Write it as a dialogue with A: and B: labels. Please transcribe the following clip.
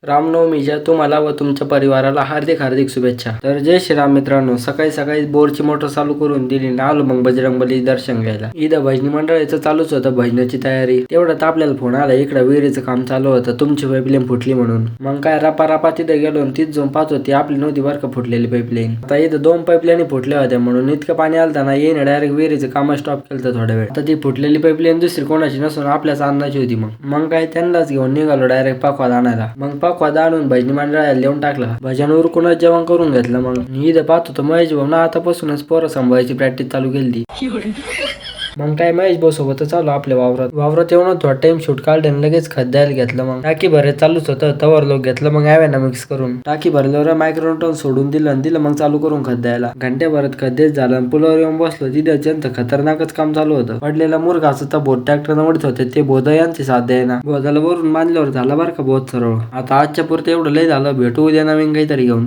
A: रामनवमीच्या तुम्हाला व तुमच्या परिवाराला हार्दिक हार्दिक शुभेच्छा. तर जय श्रीराम मित्रांनो, सकाळी सकाळी बोरची मोटर चालू करून दिली ना आलो मग बजरंगबली दर्शन घ्यायला. इथं भजनी मंडळाचं चालूच होतं भजनाची तयारी. तेवढ्यात आपल्याला फोन आला इकडे विहिरीचं काम चालू होतं, तुमची पाईपलाईन फुटली म्हणून. मग काय रपा तिथे गेलो आणि तीच जाऊन पाहत होती आपली नव्हती बरं का फुटलेली पाईपलाईन. आता इथं 2 पाईपलाईन फुटल्या होत्या म्हणून इतकं पाणी आलतं ना येईन डायरेक्ट विहिरीचं काम स्टॉप केलं थोड्या वेळ. आता ती फुटलेली पाईपलाईन दुसरी कोणाची नसून आपल्याच अन्नाची होती. मग काय त्यांनाच घेऊन निघालो डायरेक्ट पाखवाद आणायला. मग पाखवाद आणून भजनी मंडळाला लिहून टाकला. भजन उरकूनच जेवण करून घेतलं. मग इथं पाहत होतो महेश भाऊ ना आतापासूनच पोरं सांभाळायची प्रॅक्टिस चालू केली. मग काय महेश भाऊ सोबत चालू आपल्या वावरात येऊन थोडा टाइम शूट काढले आणि लगेच खद्यायला घेतलं. मग टाकी भरे चालूच होतं तवर लोक घेतलं मग ना मिक्स करून टाकी भरल्यावर मायक्रोटन सोडून दिलं मग चालू करून खद्यायला. घंट्याभरात खद्देच झालं. पुलावर येऊन बसलो तिथे त्यांचं खतरनाकच काम चालू होतं. पडलेला मुरघाचं तर बोट ट्रॅक्टरनं ओढत होते ते बोध यांची साथ द्यायना. बोधाला वरून बांधल्यावर झाला बरं का बोध सरळ. आता आजच्या पुरतं एवढं लय झालं, भेटू उद्या नवीन काहीतरी घेऊन.